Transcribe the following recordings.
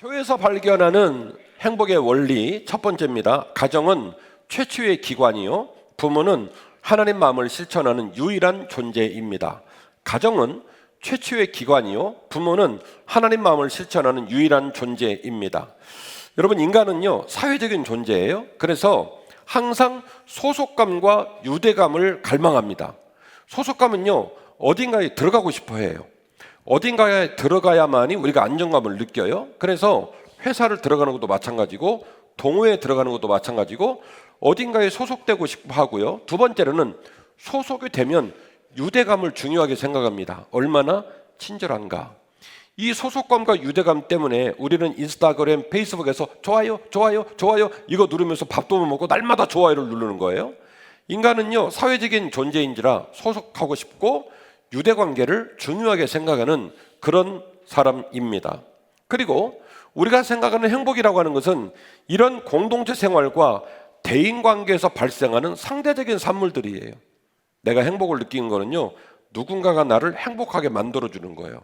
교회에서 발견하는 행복의 원리 첫 번째입니다. 가정은 최초의 기관이요, 부모는 하나님 마음을 실천하는 유일한 존재입니다. 가정은 최초의 기관이요, 부모는 하나님 마음을 실천하는 유일한 존재입니다. 여러분, 인간은요 사회적인 존재예요. 그래서 항상 소속감과 유대감을 갈망합니다. 소속감은요 어딘가에 들어가고 싶어 해요. 어딘가에 들어가야만이 우리가 안정감을 느껴요. 그래서 회사를 들어가는 것도 마찬가지고, 동호회에 들어가는 것도 마찬가지고, 어딘가에 소속되고 싶어 하고요. 두 번째로는 소속이 되면 유대감을 중요하게 생각합니다. 얼마나 친절한가. 이 소속감과 유대감 때문에 우리는 인스타그램, 페이스북에서 좋아요, 좋아요, 좋아요 이거 누르면서 밥도 못 먹고 날마다 좋아요를 누르는 거예요. 인간은요 사회적인 존재인지라 소속하고 싶고 유대관계를 중요하게 생각하는 그런 사람입니다. 그리고 우리가 생각하는 행복이라고 하는 것은 이런 공동체 생활과 대인관계에서 발생하는 상대적인 산물들이에요. 내가 행복을 느끼는 거는요 누군가가 나를 행복하게 만들어주는 거예요.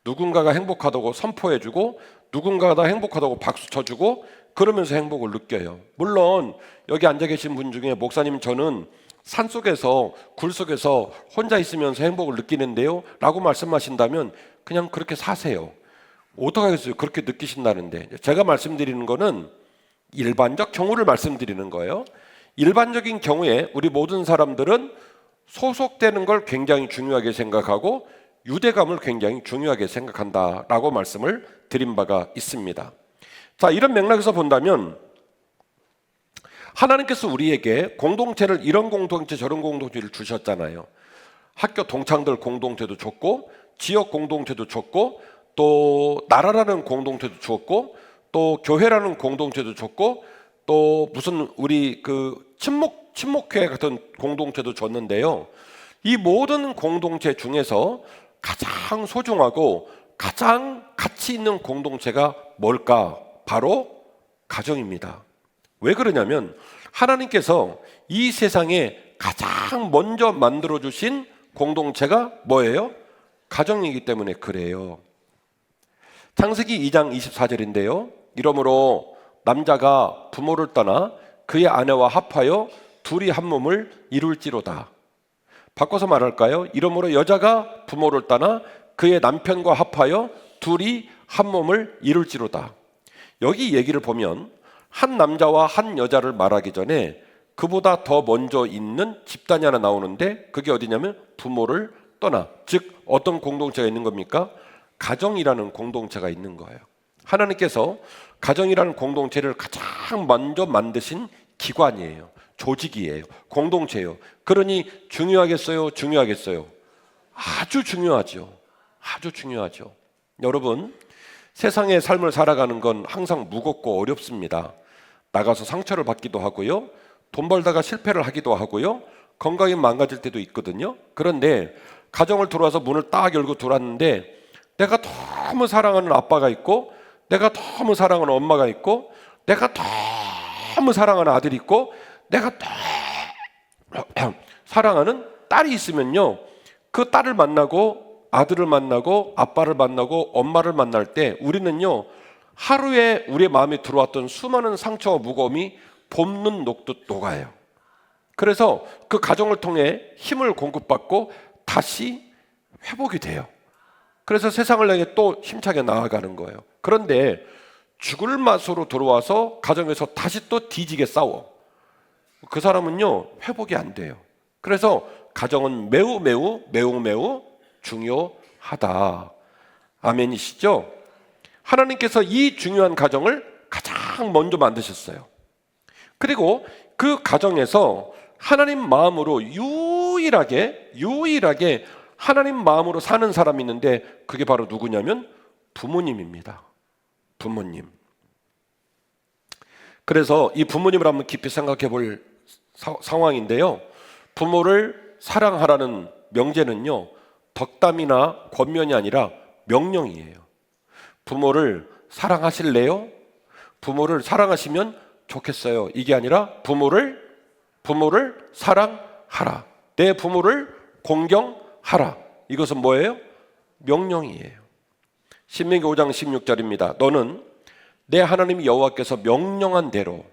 누군가가 행복하다고 선포해주고, 누군가가 행복하다고 박수 쳐주고, 그러면서 행복을 느껴요. 물론 여기 앉아 계신 분 중에 목사님 저는 산속에서 굴속에서 혼자 있으면서 행복을 느끼는데요 라고 말씀하신다면 그냥 그렇게 사세요. 어떡하겠어요, 그렇게 느끼신다는데. 제가 말씀드리는 거는 일반적 경우를 말씀드리는 거예요. 일반적인 경우에 우리 모든 사람들은 소속되는 걸 굉장히 중요하게 생각하고 유대감을 굉장히 중요하게 생각한다라고 말씀을 드린 바가 있습니다. 자, 이런 맥락에서 본다면 하나님께서 우리에게 공동체를, 이런 공동체 저런 공동체를 주셨잖아요. 학교 동창들 공동체도 줬고, 지역 공동체도 줬고, 또 나라라는 공동체도 줬고, 또 교회라는 공동체도 줬고, 또 무슨 우리 그 친목회 같은 공동체도 줬는데요. 이 모든 공동체 중에서 가장 소중하고 가장 가치 있는 공동체가 뭘까? 바로 가정입니다. 왜 그러냐면 하나님께서 이 세상에 가장 먼저 만들어주신 공동체가 뭐예요? 가정이기 때문에 그래요. 창세기 2장 24절인데요. 이러므로 남자가 부모를 떠나 그의 아내와 합하여 둘이 한 몸을 이룰지로다. 바꿔서 말할까요? 이러므로 여자가 부모를 떠나 그의 남편과 합하여 둘이 한 몸을 이룰지로다. 여기 얘기를 보면 한 남자와 한 여자를 말하기 전에 그보다 더 먼저 있는 집단이 하나 나오는데, 그게 어디냐면 부모를 떠나, 즉 어떤 공동체가 있는 겁니까? 가정이라는 공동체가 있는 거예요. 하나님께서 가정이라는 공동체를 가장 먼저 만드신 기관이에요. 조직이에요. 공동체예요. 그러니 중요하겠어요? 중요하겠어요? 아주 중요하죠. 아주 중요하죠. 여러분, 세상의 삶을 살아가는 건 항상 무겁고 어렵습니다. 나가서 상처를 받기도 하고요, 돈 벌다가 실패를 하기도 하고요, 건강이 망가질 때도 있거든요. 그런데 가정을 들어와서 문을 딱 열고 들어왔는데 내가 너무 사랑하는 아빠가 있고, 내가 너무 사랑하는 엄마가 있고, 내가 너무 사랑하는 아들이 있고, 내가 너무 사랑하는 딸이 있으면요, 그 딸을 만나고 아들을 만나고 아빠를 만나고 엄마를 만날 때 우리는요 하루에 우리의 마음에 들어왔던 수많은 상처와 무거움이 봄눈 녹듯 녹아요. 그래서 그 가정을 통해 힘을 공급받고 다시 회복이 돼요. 그래서 세상을 향해 또 힘차게 나아가는 거예요. 그런데 죽을 맛으로 들어와서 가정에서 다시 또 뒤지게 싸워. 그 사람은요 회복이 안 돼요. 그래서 가정은 매우 매우 매우 매우 중요하다. 아멘이시죠? 하나님께서 이 중요한 가정을 가장 먼저 만드셨어요. 그리고 그 가정에서 하나님 마음으로 유일하게 하나님 마음으로 사는 사람이 있는데, 그게 바로 누구냐면 부모님입니다. 부모님. 그래서 이 부모님을 한번 깊이 생각해 볼 상황인데요, 부모를 사랑하라는 명제는요 덕담이나 권면이 아니라 명령이에요. 부모를 사랑하실래요? 부모를 사랑하시면 좋겠어요. 이게 아니라 부모를 사랑하라. 내 부모를 공경하라. 이것은 뭐예요? 명령이에요. 신명기 5장 16절입니다. 너는 내 하나님 여호와께서 명령한 대로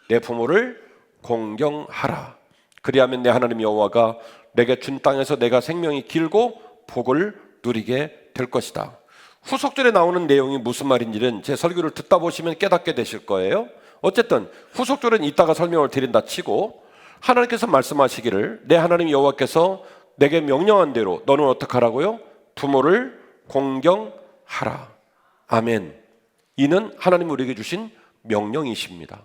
내 부모를 공경하라. 그리하면 내 하나님 여호와가 내게 준 땅에서 내가 생명이 길고 복을 누리게 될 것이다. 후속절에 나오는 내용이 무슨 말인지는 제 설교를 듣다 보시면 깨닫게 되실 거예요. 어쨌든 후속절은 이따가 설명을 드린다 치고, 하나님께서 말씀하시기를 내 하나님 여호와께서 내게 명령한 대로 너는 어떻게 하라고요? 부모를 공경하라. 아멘. 이는 하나님 우리에게 주신 명령이십니다.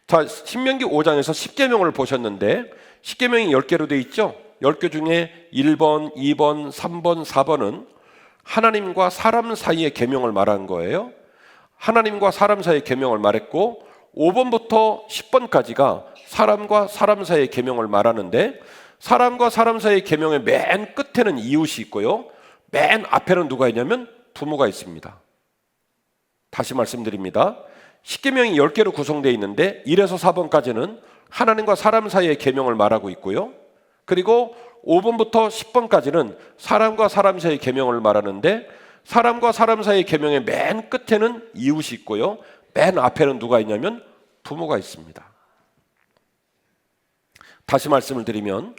자, 신명기 5장에서 10계명을 보셨는데 10계명이 10개로 되어 있죠. 10개 중에 1번, 2번, 3번, 4번은 하나님과 사람 사이의 계명을 말한 거예요. 하나님과 사람 사이의 계명을 말했고, 5번부터 10번까지가 사람과 사람 사이의 계명을 말하는데, 사람과 사람 사이의 계명의 맨 끝에는 이웃이 있고요, 맨 앞에는 누가 있냐면 부모가 있습니다. 다시 말씀드립니다. 10계명이 10개로 구성되어 있는데 1에서 4번까지는 하나님과 사람 사이의 계명을 말하고 있고요, 그리고 5번부터 10번까지는 사람과 사람 사이의 계명을 말하는데, 사람과 사람 사이의 계명의 맨 끝에는 이웃이 있고요, 맨 앞에는 누가 있냐면 부모가 있습니다. 다시 말씀을 드리면,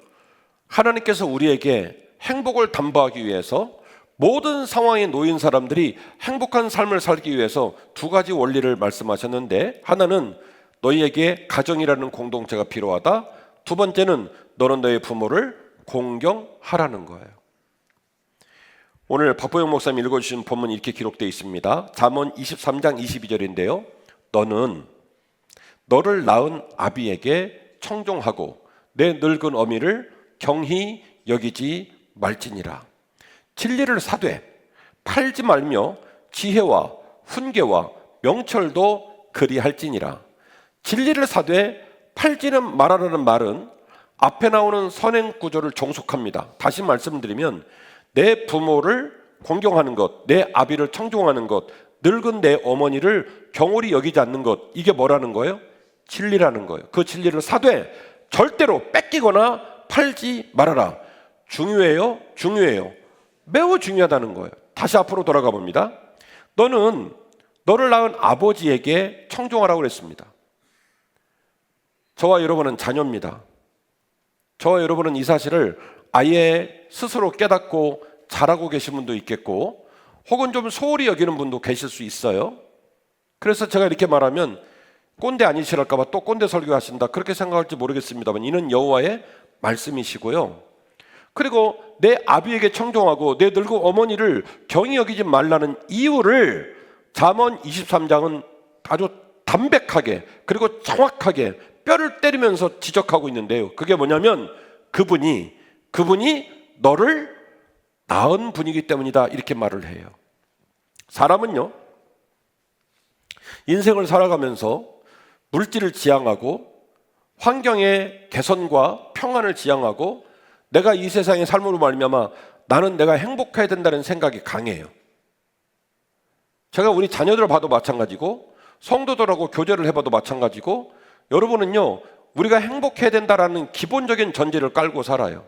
하나님께서 우리에게 행복을 담보하기 위해서 모든 상황에 놓인 사람들이 행복한 삶을 살기 위해서 두 가지 원리를 말씀하셨는데, 하나는 너희에게 가정이라는 공동체가 필요하다. 두 번째는 너는 너의 부모를 공경하라는 거예요. 오늘 박보영 목사님 읽어주신 본문이 이렇게 기록되어 있습니다. 잠언 23장 22절인데요. 너는 너를 낳은 아비에게 청종하고 내 늙은 어미를 경히 여기지 말지니라. 진리를 사되 팔지 말며 지혜와 훈계와 명철도 그리할지니라. 진리를 사되 팔지는 말하라는 말은 앞에 나오는 선행 구조를 종속합니다. 다시 말씀드리면, 내 부모를 공경하는 것, 내 아비를 청종하는 것, 늙은 내 어머니를 경홀히 여기지 않는 것, 이게 뭐라는 거예요? 진리라는 거예요. 그 진리를 사되 절대로 뺏기거나 팔지 말아라. 중요해요? 중요해요. 매우 중요하다는 거예요. 다시 앞으로 돌아가 봅니다. 너는 너를 낳은 아버지에게 청종하라고 그랬습니다. 저와 여러분은 자녀입니다. 저와 여러분은 이 사실을 아예 스스로 깨닫고 잘하고 계신 분도 있겠고, 혹은 좀 소홀히 여기는 분도 계실 수 있어요. 그래서 제가 이렇게 말하면 꼰대 아니시랄까 봐 또 꼰대 설교하신다, 그렇게 생각할지 모르겠습니다만, 이는 여호와의 말씀이시고요. 그리고 내 아비에게 청종하고 내 늙은 어머니를 경히 여기지 말라는 이유를 잠언 23장은 아주 담백하게 그리고 정확하게 뼈를 때리면서 지적하고 있는데요. 그게 뭐냐면, 그분이 너를 낳은 분이기 때문이다, 이렇게 말을 해요. 사람은요, 인생을 살아가면서 물질을 지향하고 환경의 개선과 평안을 지향하고 내가 이 세상의 삶으로 말미암아 나는 내가 행복해야 된다는 생각이 강해요. 제가 우리 자녀들을 봐도 마찬가지고 성도들하고 교제를 해봐도 마찬가지고, 여러분은요, 우리가 행복해야 된다라는 기본적인 전제를 깔고 살아요.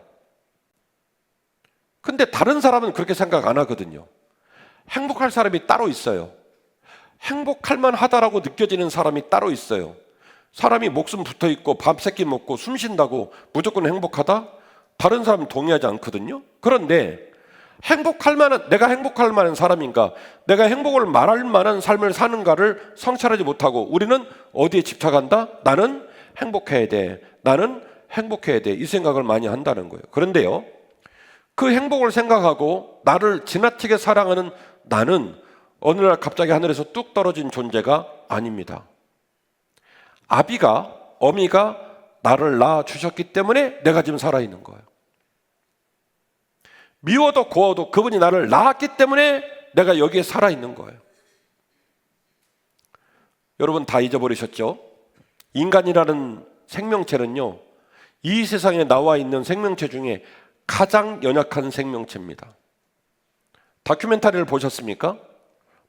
근데 다른 사람은 그렇게 생각 안 하거든요. 행복할 사람이 따로 있어요. 행복할 만하다라고 느껴지는 사람이 따로 있어요. 사람이 목숨 붙어 있고 밥 세끼 먹고 숨 쉰다고 무조건 행복하다? 다른 사람은 동의하지 않거든요. 그런데 내가 행복할 만한 사람인가, 내가 행복을 말할 만한 삶을 사는가를 성찰하지 못하고 우리는 어디에 집착한다? 나는 행복해야 돼. 나는 행복해야 돼. 이 생각을 많이 한다는 거예요. 그런데요, 그 행복을 생각하고 나를 지나치게 사랑하는 나는 어느 날 갑자기 하늘에서 뚝 떨어진 존재가 아닙니다. 아비가, 어미가 나를 낳아주셨기 때문에 내가 지금 살아있는 거예요. 미워도 고워도 그분이 나를 낳았기 때문에 내가 여기에 살아있는 거예요. 여러분 다 잊어버리셨죠? 인간이라는 생명체는요, 이 세상에 나와 있는 생명체 중에 가장 연약한 생명체입니다. 다큐멘터리를 보셨습니까?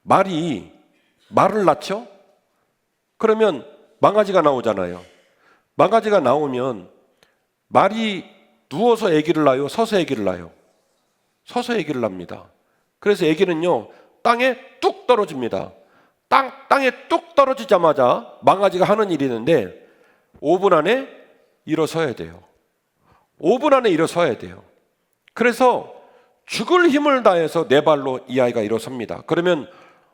말을 낳죠? 그러면 망아지가 나오잖아요. 망아지가 나오면 말이 누워서 아기를 낳아요? 서서 아기를 낳아요? 서서 아기를 낳습니다. 그래서 아기는요, 땅에 뚝 떨어집니다. 땅에 뚝 떨어지자마자 망아지가 하는 일이 있는데 5분 안에 일어서야 돼요. 5분 안에 일어서야 돼요. 그래서 죽을 힘을 다해서 네 발로 이 아이가 일어섭니다. 그러면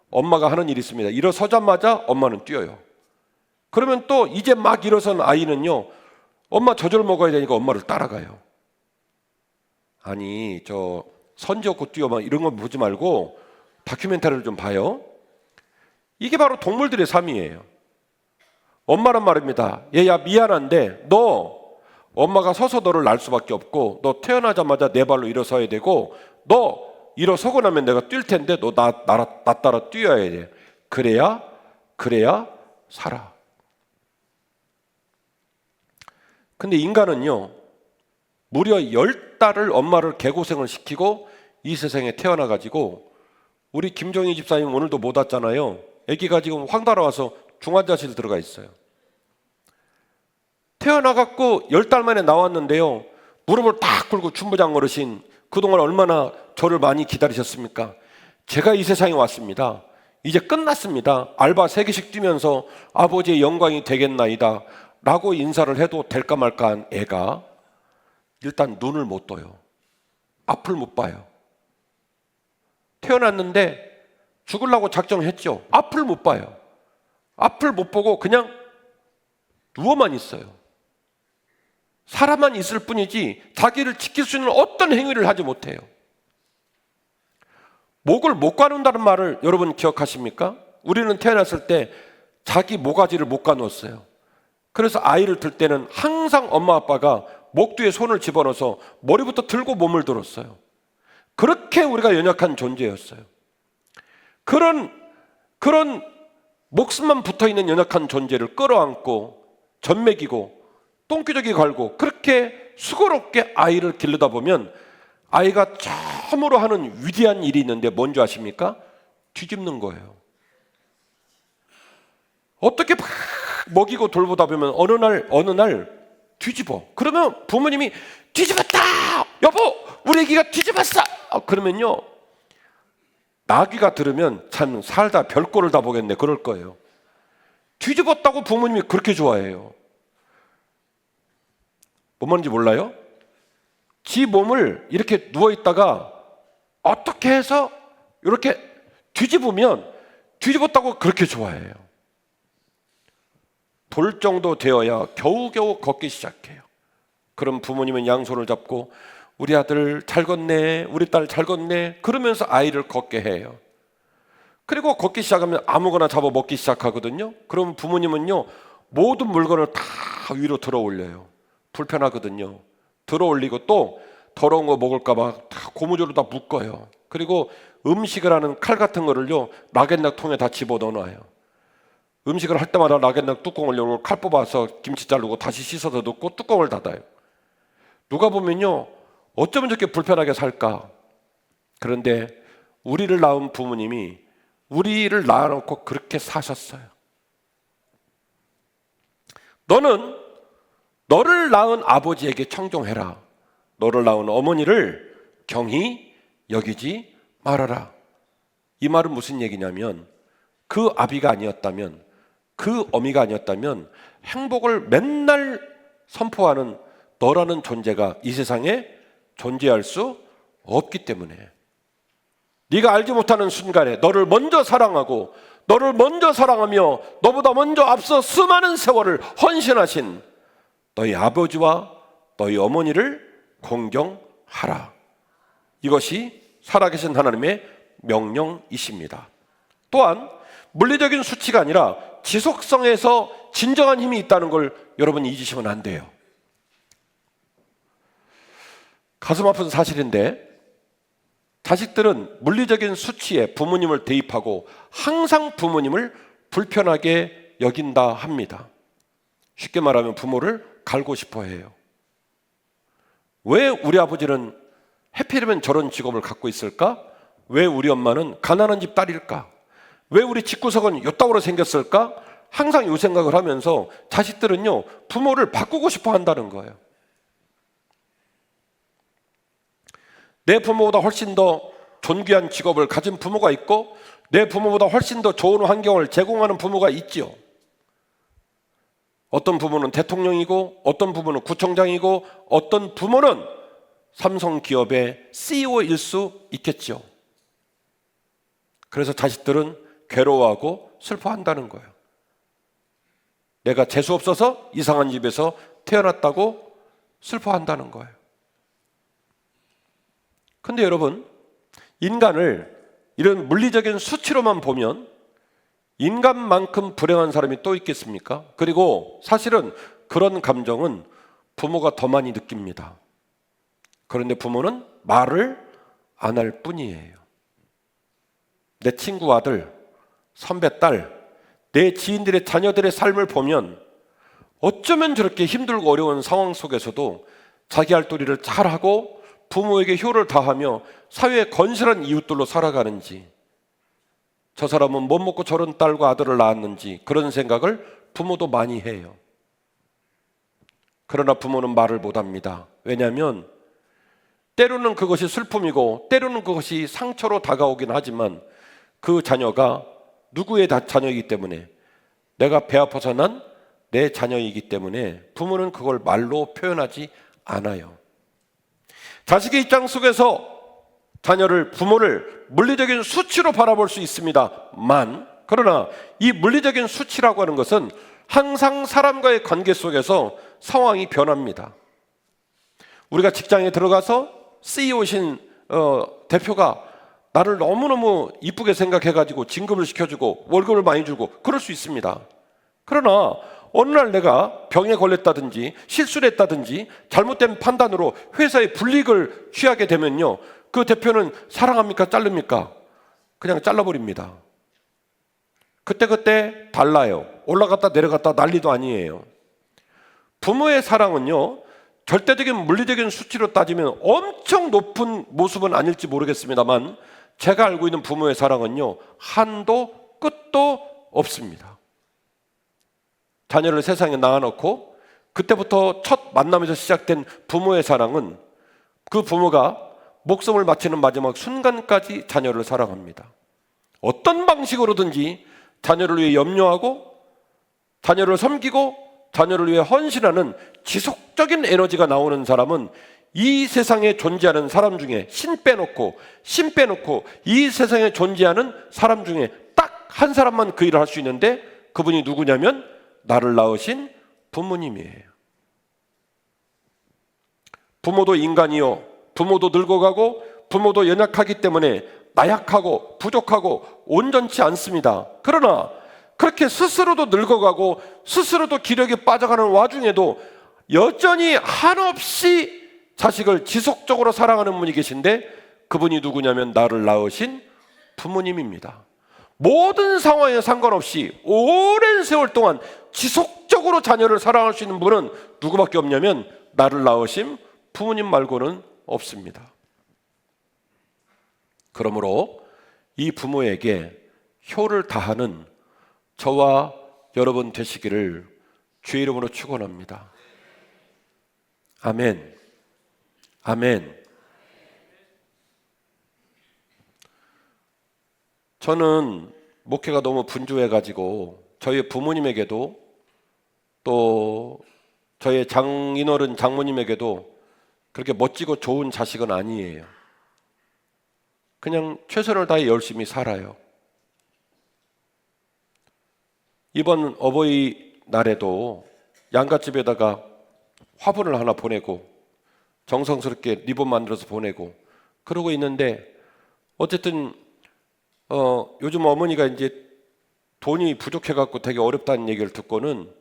엄마가 하는 일이 있습니다. 일어서자마자 엄마는 뛰어요. 그러면 또 이제 막 일어선 아이는요, 엄마 저절 먹어야 되니까 엄마를 따라가요. 아니, 저 선지 없고 뛰어 막 이런 거 보지 말고 다큐멘터리를 좀 봐요. 이게 바로 동물들의 삶이에요. 엄마란 말입니다. 얘야 미안한데 너 엄마가 서서 너를 낳을 수밖에 없고 너 태어나자마자 네 발로 일어서야 되고 너 일어서고 나면 내가 뛸 텐데 너 나 따라 뛰어야 돼. 그래야 살아. 근데 인간은요, 무려 10달을 엄마를 개고생을 시키고 이 세상에 태어나가지고, 우리 김정희 집사님 오늘도 못 왔잖아요. 아기가 지금 황달아 와서 중환자실 들어가 있어요. 태어나갖고 10달 만에 나왔는데요, 무릎을 딱 꿇고 춘부장 어르신, 그동안 얼마나 저를 많이 기다리셨습니까? 제가 이 세상에 왔습니다. 이제 끝났습니다. 알바 3개씩 뛰면서 아버지의 영광이 되겠나이다 라고 인사를 해도 될까 말까 한 애가 일단 눈을 못 떠요. 앞을 못 봐요. 태어났는데 죽으려고 작정했죠. 앞을 못 봐요. 앞을 못 보고 그냥 누워만 있어요. 살아만 있을 뿐이지 자기를 지킬 수 있는 어떤 행위를 하지 못해요. 목을 못 가눈다는 말을 여러분 기억하십니까? 우리는 태어났을 때 자기 모가지를 못 가누었어요. 그래서 아이를 들 때는 항상 엄마 아빠가 목 뒤에 손을 집어넣어서 머리부터 들고 몸을 들었어요. 그렇게 우리가 연약한 존재였어요. 그런 목숨만 붙어있는 연약한 존재를 끌어안고 젖먹이고 똥기저귀 갈고 그렇게 수고롭게 아이를 기르다 보면 아이가 처음으로 하는 위대한 일이 있는데 뭔지 아십니까? 뒤집는 거예요. 어떻게 막 먹이고 돌보다 보면 어느 날 뒤집어. 그러면 부모님이 뒤집었다! 여보! 우리 애기가 뒤집었어! 그러면요, 나귀가 들으면 참 살다 별꼴을 다 보겠네 그럴 거예요. 뒤집었다고 부모님이 그렇게 좋아해요. 뭔 말인지 몰라요? 지 몸을 이렇게 누워있다가 어떻게 해서 이렇게 뒤집으면 뒤집었다고 그렇게 좋아해요. 돌 정도 되어야 겨우겨우 걷기 시작해요. 그럼 부모님은 양손을 잡고 우리 아들 잘 걷네, 우리 딸 잘 걷네 그러면서 아이를 걷게 해요. 그리고 걷기 시작하면 아무거나 잡아 먹기 시작하거든요. 그럼 부모님은요, 모든 물건을 다 위로 들어 올려요. 불편하거든요. 들어 올리고 또 더러운 거 먹을까 봐 다 고무줄로 다 묶어요. 그리고 음식을 하는 칼 같은 거를요, 락앤락 통에 다 집어넣어 놔요. 음식을 할 때마다 락앤락 뚜껑을 열고 칼 뽑아서 김치 자르고 다시 씻어서 넣고 뚜껑을 닫아요. 누가 보면요, 어쩌면 저렇게 불편하게 살까? 그런데 우리를 낳은 부모님이 우리를 낳아놓고 그렇게 사셨어요. 너는 너를 낳은 아버지에게 청종해라. 너를 낳은 어머니를 경히 여기지 말아라. 이 말은 무슨 얘기냐면, 그 아비가 아니었다면, 그 어미가 아니었다면 행복을 맨날 선포하는 너라는 존재가 이 세상에 존재할 수 없기 때문에, 네가 알지 못하는 순간에 너를 먼저 사랑하고 너를 먼저 사랑하며 너보다 먼저 앞서 수많은 세월을 헌신하신 너희 아버지와 너희 어머니를 공경하라. 이것이 살아계신 하나님의 명령이십니다. 또한 물리적인 수치가 아니라 지속성에서 진정한 힘이 있다는 걸 여러분 잊으시면 안 돼요. 가슴 아픈 사실인데, 자식들은 물리적인 수치에 부모님을 대입하고 항상 부모님을 불편하게 여긴다 합니다. 쉽게 말하면 부모를 갈고 싶어 해요. 왜 우리 아버지는 해피리면 저런 직업을 갖고 있을까? 왜 우리 엄마는 가난한 집 딸일까? 왜 우리 집구석은 요따구로 생겼을까? 항상 이 생각을 하면서 자식들은요, 부모를 바꾸고 싶어 한다는 거예요. 내 부모보다 훨씬 더 존귀한 직업을 가진 부모가 있고 내 부모보다 훨씬 더 좋은 환경을 제공하는 부모가 있지요. 어떤 부모는 대통령이고 어떤 부모는 구청장이고 어떤 부모는 삼성기업의 CEO일 수 있겠죠. 그래서 자식들은 괴로워하고 슬퍼한다는 거예요. 내가 재수 없어서 이상한 집에서 태어났다고 슬퍼한다는 거예요. 근데 여러분, 인간을 이런 물리적인 수치로만 보면 인간만큼 불행한 사람이 또 있겠습니까? 그리고 사실은 그런 감정은 부모가 더 많이 느낍니다. 그런데 부모는 말을 안 할 뿐이에요. 내 친구 아들, 선배 딸, 내 지인들의 자녀들의 삶을 보면 어쩌면 저렇게 힘들고 어려운 상황 속에서도 자기 할 도리를 잘하고 부모에게 효를 다하며 사회에 건실한 이웃들로 살아가는지, 저 사람은 못 먹고 저런 딸과 아들을 낳았는지 그런 생각을 부모도 많이 해요. 그러나 부모는 말을 못합니다. 왜냐하면 때로는 그것이 슬픔이고 때로는 그것이 상처로 다가오긴 하지만 그 자녀가 누구의 자녀이기 때문에, 내가 배 아파서 난 내 자녀이기 때문에 부모는 그걸 말로 표현하지 않아요. 자식의 입장 속에서 부모를 물리적인 수치로 바라볼 수 있습니다만, 그러나 이 물리적인 수치라고 하는 것은 항상 사람과의 관계 속에서 상황이 변합니다. 우리가 직장에 들어가서 CEO신 대표가 나를 너무너무 이쁘게 생각해가지고 진급을 시켜주고 월급을 많이 주고 그럴 수 있습니다. 그러나 어느 날 내가 병에 걸렸다든지 실수를 했다든지 잘못된 판단으로 회사의 불이익을 취하게 되면요, 그 대표는 사랑합니까? 자릅니까? 그냥 잘라버립니다. 그때 달라요. 올라갔다 내려갔다 난리도 아니에요. 부모의 사랑은요, 절대적인 물리적인 수치로 따지면 엄청 높은 모습은 아닐지 모르겠습니다만, 제가 알고 있는 부모의 사랑은요, 한도 끝도 없습니다. 자녀를 세상에 낳아놓고 그때부터 첫 만남에서 시작된 부모의 사랑은 그 부모가 목숨을 마치는 마지막 순간까지 자녀를 사랑합니다. 어떤 방식으로든지 자녀를 위해 염려하고 자녀를 섬기고 자녀를 위해 헌신하는 지속적인 에너지가 나오는 사람은 이 세상에 존재하는 사람 중에 신 빼놓고 이 세상에 존재하는 사람 중에 딱 한 사람만 그 일을 할 수 있는데, 그분이 누구냐면 나를 낳으신 부모님이에요. 부모도 인간이요, 부모도 늙어가고 부모도 연약하기 때문에 나약하고 부족하고 온전치 않습니다. 그러나 그렇게 스스로도 늙어가고 스스로도 기력이 빠져가는 와중에도 여전히 한없이 자식을 지속적으로 사랑하는 분이 계신데, 그분이 누구냐면 나를 낳으신 부모님입니다. 모든 상황에 상관없이 오랜 세월 동안 지속적으로 자녀를 사랑할 수 있는 분은 누구밖에 없냐면 나를 낳으신 부모님 말고는 없습니다. 그러므로 이 부모에게 효를 다하는 저와 여러분 되시기를 주의 이름으로 축원합니다. 아멘. 아멘. 저는 목회가 너무 분주해가지고 저희 부모님에게도 또 저희 장인어른 장모님에게도 그렇게 멋지고 좋은 자식은 아니에요. 그냥 최선을 다해 열심히 살아요. 이번 어버이날에도 양갓집에다가 화분을 하나 보내고 정성스럽게 리본 만들어서 보내고 그러고 있는데, 어쨌든 요즘 어머니가 이제 돈이 부족해갖고 되게 어렵다는 얘기를 듣고는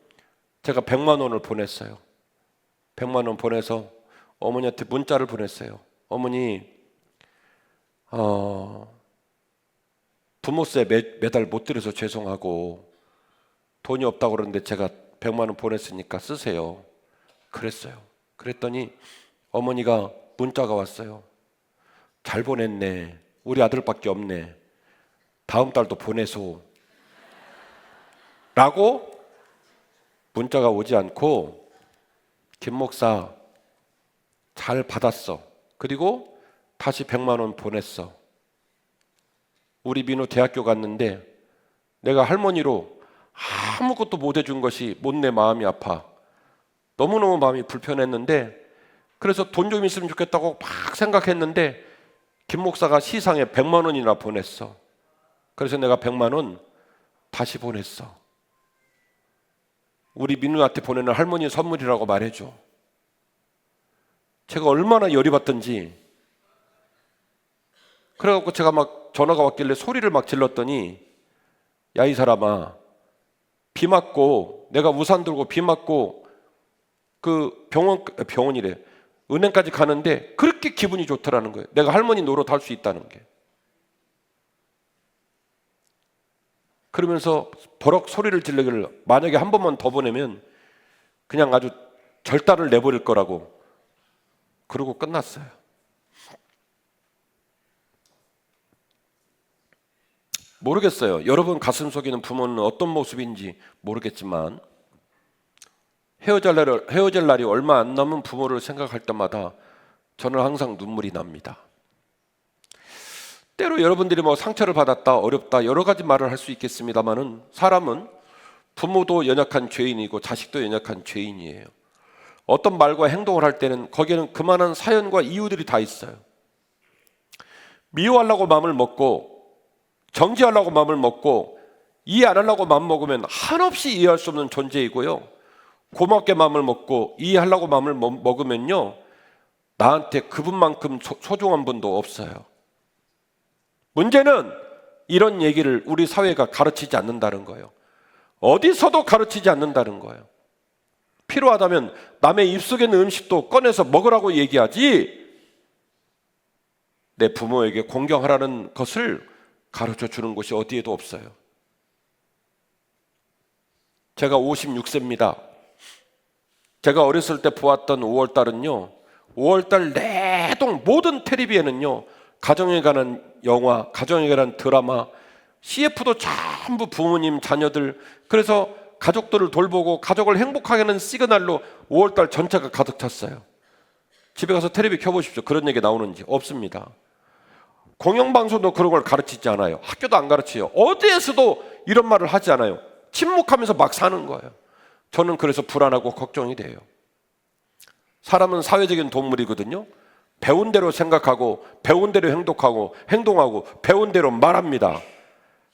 제가 100만 원을 보냈어요. 100만 원 보내서 어머니한테 문자를 보냈어요. 어머니, 부모세 매달 못 드려서 죄송하고 돈이 없다고 그러는데 제가 100만 원 보냈으니까 쓰세요. 그랬어요. 그랬더니 어머니가 문자가 왔어요. 잘 보냈네. 우리 아들밖에 없네. 다음 달도 보내소. 라고 문자가 오지 않고, 김 목사 잘 받았어. 그리고 다시 100만 원 보냈어. 우리 민호 대학교 갔는데 내가 할머니로 아무것도 못 해준 것이 못내 마음이 아파. 너무너무 마음이 불편했는데 그래서 돈 좀 있으면 좋겠다고 막 생각했는데 김 목사가 시상에 100만 원이나 보냈어. 그래서 내가 100만 원 다시 보냈어. 우리 민우한테 보내는 할머니 선물이라고 말해줘. 제가 얼마나 열이 받던지. 그래갖고 제가 막 전화가 왔길래 소리를 막 질렀더니 야, 이 사람아, 비 맞고 내가 우산 들고 비 맞고 그 병원이래, 은행까지 가는데 그렇게 기분이 좋더라는 거예요. 내가 할머니 노릇 할 수 있다는 게. 그러면서 버럭 소리를 지르기를 만약에 한 번만 더 보내면 그냥 아주 절단을 내버릴 거라고. 그러고 끝났어요. 모르겠어요. 여러분 가슴속에 있는 부모는 어떤 모습인지 모르겠지만 헤어질 날이 얼마 안 남은 부모를 생각할 때마다 저는 항상 눈물이 납니다. 때로 여러분들이 뭐 상처를 받았다, 어렵다 여러 가지 말을 할 수 있겠습니다만은 사람은 부모도 연약한 죄인이고 자식도 연약한 죄인이에요. 어떤 말과 행동을 할 때는 거기에는 그만한 사연과 이유들이 다 있어요. 미워하려고 마음을 먹고 정지하려고 마음을 먹고 이해 안 하려고 마음 먹으면 한없이 이해할 수 없는 존재이고요. 고맙게 마음을 먹고 이해하려고 마음을 먹으면요, 나한테 그분만큼 소중한 분도 없어요. 문제는 이런 얘기를 우리 사회가 가르치지 않는다는 거예요. 어디서도 가르치지 않는다는 거예요. 필요하다면 남의 입속에 있는 음식도 꺼내서 먹으라고 얘기하지 내 부모에게 공경하라는 것을 가르쳐 주는 곳이 어디에도 없어요. 제가 56세입니다. 제가 어렸을 때 보았던 5월달은요, 5월달 내동 모든 텔레비에는요, 가정에 관한 영화, 가정에 관한 드라마, CF도 전부 부모님, 자녀들, 그래서 가족들을 돌보고 가족을 행복하게 하는 시그널로 5월달 전체가 가득 찼어요. 집에 가서 텔레비 켜보십시오. 그런 얘기 나오는지. 없습니다. 공영방송도 그런 걸 가르치지 않아요. 학교도 안 가르쳐요. 어디에서도 이런 말을 하지 않아요. 침묵하면서 막 사는 거예요. 저는 그래서 불안하고 걱정이 돼요. 사람은 사회적인 동물이거든요. 배운 대로 생각하고 배운 대로 행동하고 배운 대로 말합니다.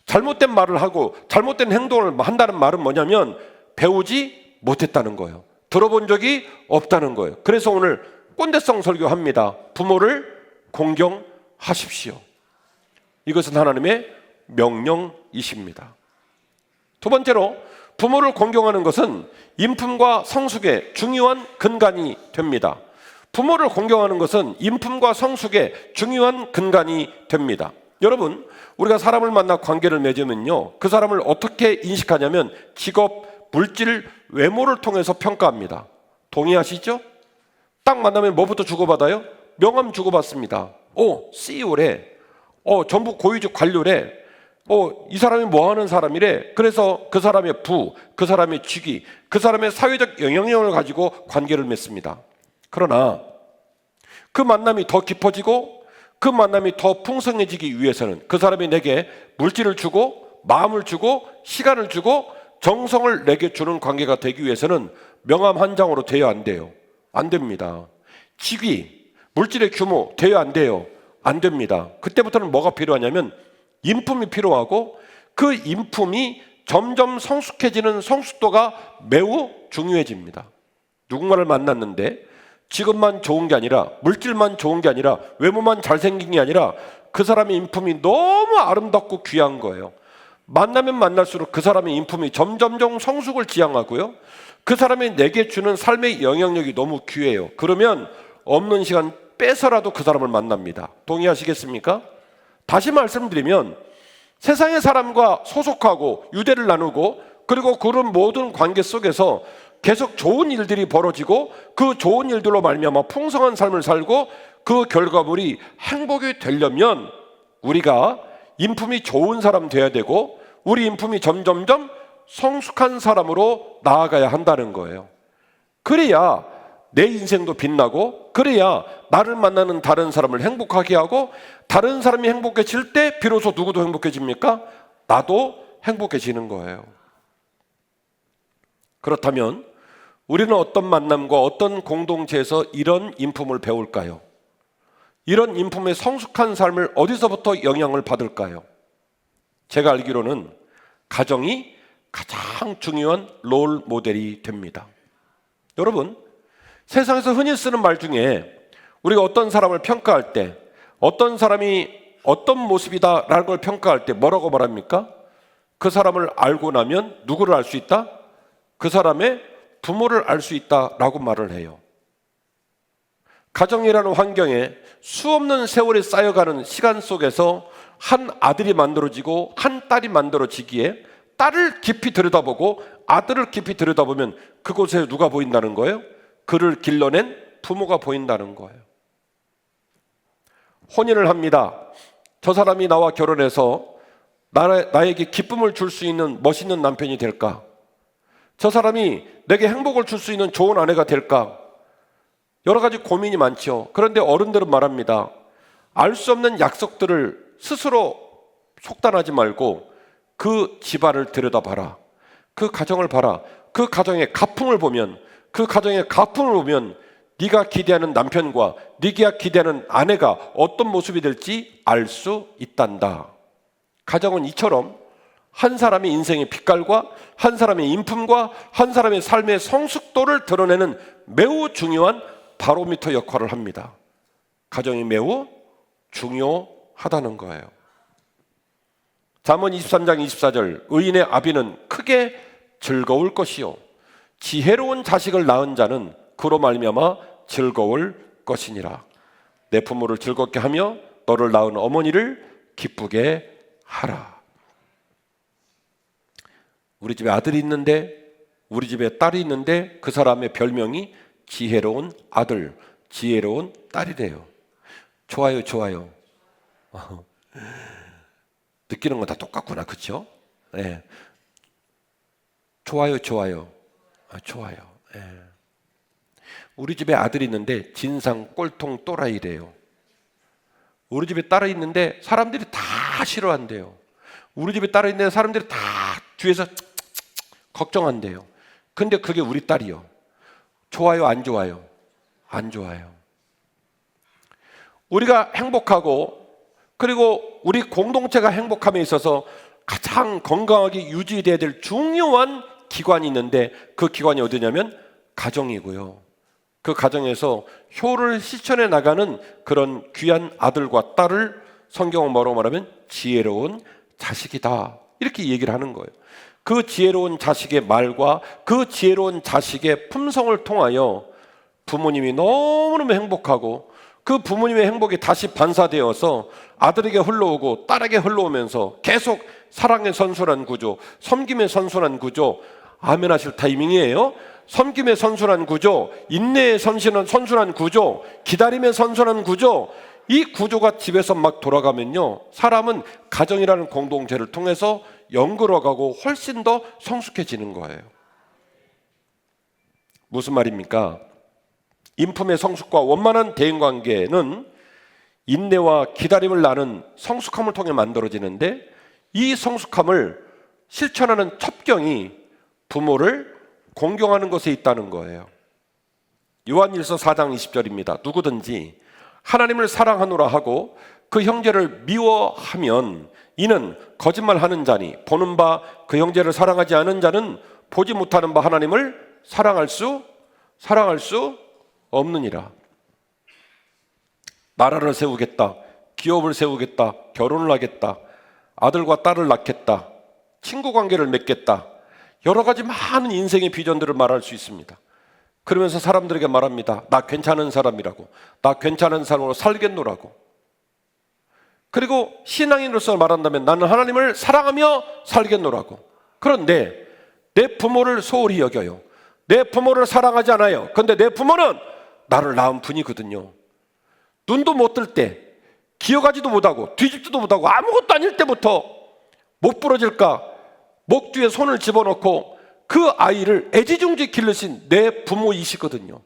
잘못된 말을 하고 잘못된 행동을 한다는 말은 뭐냐면 배우지 못했다는 거예요. 들어본 적이 없다는 거예요. 그래서 오늘 꼰대성 설교합니다. 부모를 공경하십시오. 이것은 하나님의 명령이십니다. 두 번째로 부모를 공경하는 것은 인품과 성숙의 중요한 근간이 됩니다. 부모를 공경하는 것은 인품과 성숙의 중요한 근간이 됩니다. 여러분, 우리가 사람을 만나 관계를 맺으면요, 그 사람을 어떻게 인식하냐면 직업, 물질, 외모를 통해서 평가합니다. 동의하시죠? 딱 만나면 뭐부터 주고받아요? 명함 주고받습니다. CEO래. 정부 고위직 관료래. 이 사람이 뭐 하는 사람이래. 그래서 그 사람의 부, 그 사람의 직위, 그 사람의 사회적 영향력을 가지고 관계를 맺습니다. 그러나 그 만남이 더 깊어지고 그 만남이 더 풍성해지기 위해서는 그 사람이 내게 물질을 주고 마음을 주고 시간을 주고 정성을 내게 주는 관계가 되기 위해서는 명함 한 장으로 돼야 안 돼요. 안 됩니다. 직위, 물질의 규모 돼야 안 돼요. 안 됩니다. 그때부터는 뭐가 필요하냐면 인품이 필요하고 그 인품이 점점 성숙해지는 성숙도가 매우 중요해집니다. 누군가를 만났는데 직업만 좋은 게 아니라 물질만 좋은 게 아니라 외모만 잘생긴 게 아니라 그 사람의 인품이 너무 아름답고 귀한 거예요. 만나면 만날수록 그 사람의 인품이 점점점 성숙을 지향하고요, 그 사람이 내게 주는 삶의 영향력이 너무 귀해요. 그러면 없는 시간 빼서라도 그 사람을 만납니다. 동의하시겠습니까? 다시 말씀드리면 세상의 사람과 소속하고 유대를 나누고 그리고 그런 모든 관계 속에서 계속 좋은 일들이 벌어지고 그 좋은 일들로 말미암아 풍성한 삶을 살고 그 결과물이 행복이 되려면 우리가 인품이 좋은 사람 돼야 되고 우리 인품이 점점점 성숙한 사람으로 나아가야 한다는 거예요. 그래야 내 인생도 빛나고, 그래야 나를 만나는 다른 사람을 행복하게 하고, 다른 사람이 행복해질 때 비로소 누구도 행복해집니까? 나도 행복해지는 거예요. 그렇다면 우리는 어떤 만남과 어떤 공동체에서 이런 인품을 배울까요? 이런 인품의 성숙한 삶을 어디서부터 영향을 받을까요? 제가 알기로는 가정이 가장 중요한 롤 모델이 됩니다. 여러분, 세상에서 흔히 쓰는 말 중에 우리가 어떤 사람을 평가할 때, 어떤 사람이 어떤 모습이다라는 걸 평가할 때 뭐라고 말합니까? 그 사람을 알고 나면 누구를 알 수 있다? 그 사람의 부모를 알 수 있다라고 말을 해요. 가정이라는 환경에 수없는 세월이 쌓여가는 시간 속에서 한 아들이 만들어지고 한 딸이 만들어지기에, 딸을 깊이 들여다보고 아들을 깊이 들여다보면 그곳에 누가 보인다는 거예요? 그를 길러낸 부모가 보인다는 거예요. 혼인을 합니다. 저 사람이 나와 결혼해서 나에게 기쁨을 줄 수 있는 멋있는 남편이 될까? 저 사람이 내게 행복을 줄 수 있는 좋은 아내가 될까? 여러 가지 고민이 많죠. 그런데 어른들은 말합니다. 알 수 없는 약속들을 스스로 속단하지 말고 그 집안을 들여다봐라. 그 가정을 봐라. 그 가정의 가풍을 보면, 네가 기대하는 남편과 네가 기대하는 아내가 어떤 모습이 될지 알 수 있단다. 가정은 이처럼 한 사람의 인생의 빛깔과 한 사람의 인품과 한 사람의 삶의 성숙도를 드러내는 매우 중요한 바로미터 역할을 합니다. 가정이 매우 중요하다는 거예요. 잠언 23장 24절, 의인의 아비는 크게 즐거울 것이요 지혜로운 자식을 낳은 자는 그로 말미암아 즐거울 것이니라. 내 부모를 즐겁게 하며 너를 낳은 어머니를 기쁘게 하라. 우리 집에 아들이 있는데, 우리 집에 딸이 있는데 그 사람의 별명이 지혜로운 아들, 지혜로운 딸이래요. 좋아요, 좋아요. 느끼는 건 다 똑같구나, 그렇죠? 네. 좋아요, 좋아요. 좋아요. 네. 우리 집에 아들이 있는데 진상 꼴통 또라이래요. 우리 집에 딸이 있는데 사람들이 다 싫어한대요. 우리 집에 딸이 있는데 사람들이 다 뒤에서 걱정한대요. 근데 그게 우리 딸이요. 좋아요, 안 좋아요? 안 좋아요. 우리가 행복하고, 그리고 우리 공동체가 행복함에 있어서 가장 건강하게 유지돼야 될 중요한 기관이 있는데, 그 기관이 어디냐면 가정이고요. 그 가정에서 효를 실천해 나가는 그런 귀한 아들과 딸을 성경은 뭐라고 말하면 지혜로운 자식이다, 이렇게 얘기를 하는 거예요. 그 지혜로운 자식의 말과 그 지혜로운 자식의 품성을 통하여 부모님이 너무너무 행복하고, 그 부모님의 행복이 다시 반사되어서 아들에게 흘러오고 딸에게 흘러오면서 계속 사랑의 선순환 구조, 섬김의 선순환 구조, 아멘 하실 타이밍이에요. 섬김의 선순환 구조, 인내의 선순환 구조, 기다림의 선순환 구조, 이 구조가 집에서 막 돌아가면요, 사람은 가정이라는 공동체를 통해서 연결어가고 훨씬 더 성숙해지는 거예요. 무슨 말입니까? 인품의 성숙과 원만한 대인관계는 인내와 기다림을 나눈 성숙함을 통해 만들어지는데, 이 성숙함을 실천하는 첩경이 부모를 공경하는 것에 있다는 거예요. 요한일서 4장 20절입니다. 누구든지 하나님을 사랑하노라 하고 그 형제를 미워하면 이는 거짓말하는 자니, 보는 바 그 형제를 사랑하지 않은 자는 보지 못하는 바 하나님을 사랑할 수 없느니라. 나라를 세우겠다, 기업을 세우겠다, 결혼을 하겠다, 아들과 딸을 낳겠다, 친구 관계를 맺겠다, 여러 가지 많은 인생의 비전들을 말할 수 있습니다. 그러면서 사람들에게 말합니다. 나 괜찮은 사람이라고, 나 괜찮은 사람으로 살겠노라고. 그리고 신앙인으로서 말한다면 나는 하나님을 사랑하며 살겠노라고. 그런데 내 부모를 소홀히 여겨요. 내 부모를 사랑하지 않아요. 그런데 내 부모는 나를 낳은 분이거든요. 눈도 못 뜰 때, 기어가지도 못하고 뒤집지도 못하고 아무것도 아닐 때부터 못 부러질까 목 뒤에 손을 집어넣고 그 아이를 애지중지 기르신 내 부모이시거든요.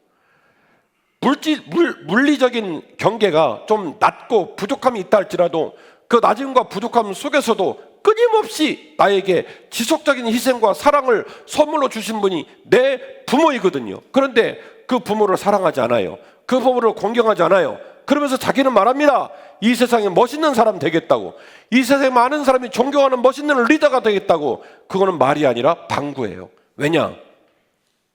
물리적인 경계가 좀 낮고 부족함이 있다 할지라도 그 낮음과 부족함 속에서도 끊임없이 나에게 지속적인 희생과 사랑을 선물로 주신 분이 내 부모이거든요. 그런데 그 부모를 사랑하지 않아요. 그 부모를 공경하지 않아요. 그러면서 자기는 말합니다. 이 세상에 멋있는 사람 되겠다고. 이 세상에 많은 사람이 존경하는 멋있는 리더가 되겠다고. 그거는 말이 아니라 방구예요. 왜냐?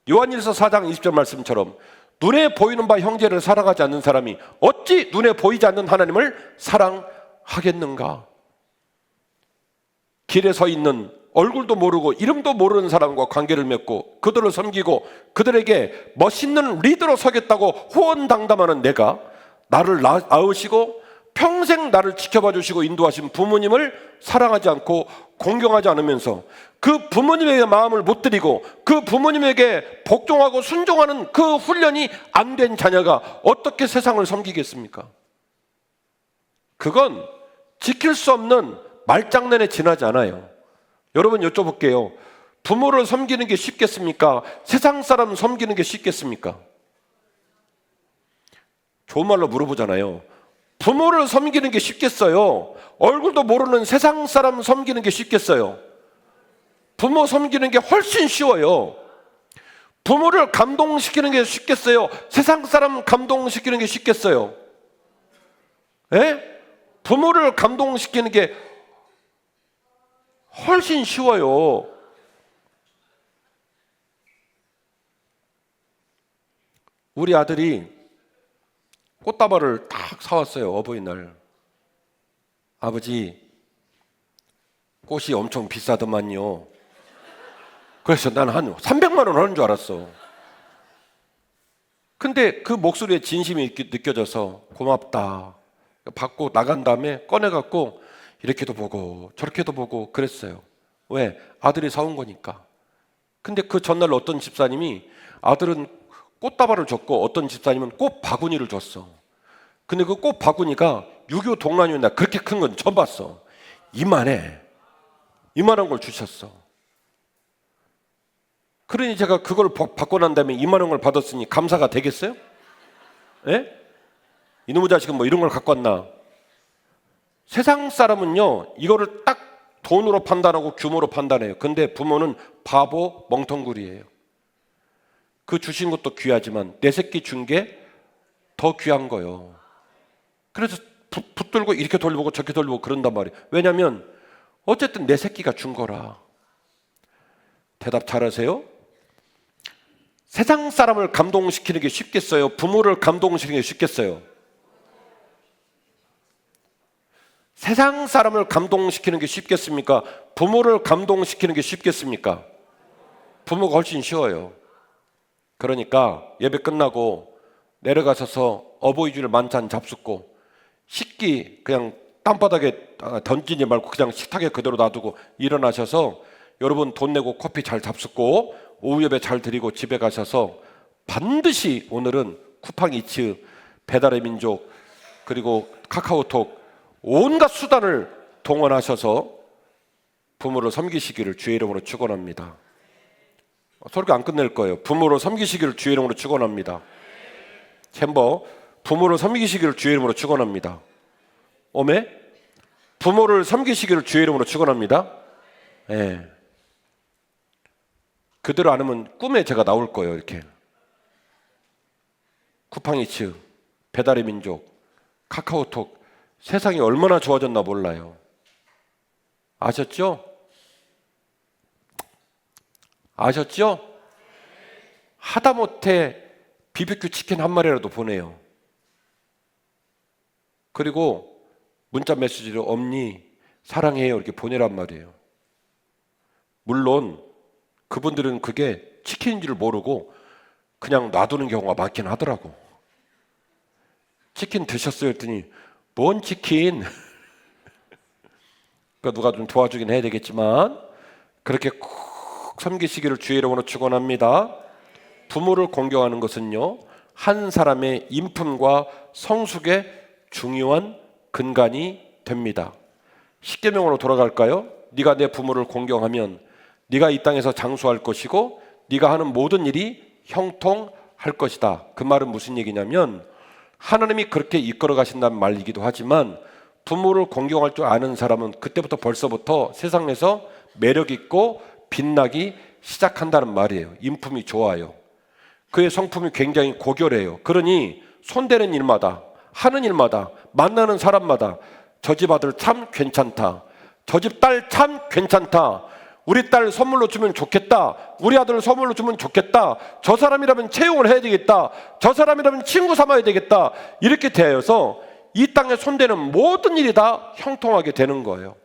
요한일서 4장 20절 말씀처럼 눈에 보이는 바 형제를 사랑하지 않는 사람이 어찌 눈에 보이지 않는 하나님을 사랑하겠는가? 길에 서 있는 얼굴도 모르고 이름도 모르는 사람과 관계를 맺고 그들을 섬기고 그들에게 멋있는 리더로 서겠다고 호언당담하는 내가 나를 낳으시고 평생 나를 지켜봐 주시고 인도하신 부모님을 사랑하지 않고 공경하지 않으면서 그 부모님에게 마음을 못 드리고 그 부모님에게 복종하고 순종하는 그 훈련이 안 된 자녀가 어떻게 세상을 섬기겠습니까? 그건 지킬 수 없는 말장난에 지나지 않아요. 여러분 여쭤볼게요. 부모를 섬기는 게 쉽겠습니까? 세상 사람 섬기는 게 쉽겠습니까? 좋은 말로 물어보잖아요. 부모를 섬기는 게 쉽겠어요? 얼굴도 모르는 세상 사람 섬기는 게 쉽겠어요? 부모 섬기는 게 훨씬 쉬워요. 부모를 감동시키는 게 쉽겠어요? 세상 사람 감동시키는 게 쉽겠어요? 예? 부모를 감동시키는 게 훨씬 쉬워요. 우리 아들이 꽃다발을 딱 사왔어요. 어버이날. 아버지, 꽃이 엄청 비싸더만요. 그래서 난 한 300만 원 하는 줄 알았어. 근데 그 목소리에 진심이 느껴져서 고맙다. 받고 나간 다음에 꺼내갖고 이렇게도 보고 저렇게도 보고 그랬어요. 왜? 아들이 사온 거니까. 근데 그 전날 어떤 집사님이 아들은 꽃다발을 줬고 어떤 집사님은 꽃 바구니를 줬어. 근데 그 꽃 바구니가 6.25 동란이었나 그렇게 큰 건 처음 봤어. 이만한 걸 주셨어. 그러니 제가 그걸 받고 난 다음에 이만한 걸 받았으니 감사가 되겠어요? 예? 이놈의 자식은 뭐 이런 걸 갖고 왔나? 세상 사람은요 이거를 딱 돈으로 판단하고 규모로 판단해요. 근데 부모는 바보 멍텅구리예요. 그 주신 것도 귀하지만 내 새끼 준 게 더 귀한 거예요. 그래서 붙들고 이렇게 돌보고 저렇게 돌보고 그런단 말이에요. 왜냐하면 어쨌든 내 새끼가 준 거라. 대답 잘하세요? 세상 사람을 감동시키는 게 쉽겠어요? 부모를 감동시키는 게 쉽겠어요? 세상 사람을 감동시키는 게 쉽겠습니까? 부모를 감동시키는 게 쉽겠습니까? 부모가 훨씬 쉬워요. 그러니까 예배 끝나고 내려가셔서 어버이주일 만찬 잡숫고 식기 그냥 땅바닥에 던지지 말고 그냥 식탁에 그대로 놔두고 일어나셔서 여러분 돈 내고 커피 잘 잡숫고 오후 예배 잘 드리고 집에 가셔서 반드시 오늘은 쿠팡이츠, 배달의 민족 그리고 카카오톡 온갖 수단을 동원하셔서 부모를 섬기시기를 주의 이름으로 축원합니다. 설교 안 끝낼 거예요. 부모를 섬기시기를 주의 이름으로 축원합니다. 챔버, 부모를 섬기시기를 주의 이름으로 축원합니다. 오메, 부모를 섬기시기를 주의 이름으로 축원합니다. 예. 그대로 안 하면 꿈에 제가 나올 거예요. 이렇게 쿠팡이츠, 배달의 민족, 카카오톡 세상이 얼마나 좋아졌나 몰라요. 아셨죠? 아셨죠? 하다못해 BBQ 치킨 한 마리라도 보내요. 그리고 문자 메시지로 엄니 사랑해요 이렇게 보내란 말이에요. 물론 그분들은 그게 치킨인지를 모르고 그냥 놔두는 경우가 많긴 하더라고. 치킨 드셨어요? 했더니 뭔 치킨? 그러니까 누가 좀 도와주긴 해야 되겠지만 그렇게 꼭 섬기시기를 주의 이름으로 축원합니다. 부모를 공경하는 것은요 한 사람의 인품과 성숙의 중요한 근간이 됩니다. 십계명으로 돌아갈까요? 네가 내 부모를 공경하면 네가 이 땅에서 장수할 것이고 네가 하는 모든 일이 형통할 할 것이다. 그 말은 무슨 얘기냐면 하나님이 그렇게 이끌어 가신다는 말이기도 하지만 부모를 공경할 줄 아는 사람은 그때부터 벌써부터 세상에서 매력 있고 빛나기 시작한다는 말이에요. 인품이 좋아요. 그의 성품이 굉장히 고결해요. 그러니 손대는 일마다, 하는 일마다, 만나는 사람마다 저 집 아들 참 괜찮다. 저 집 딸 참 괜찮다. 우리 딸 선물로 주면 좋겠다. 우리 아들 선물로 주면 좋겠다. 저 사람이라면 채용을 해야 되겠다. 저 사람이라면 친구 삼아야 되겠다. 이렇게 되어서 이 땅에 손대는 모든 일이 다 형통하게 되는 거예요.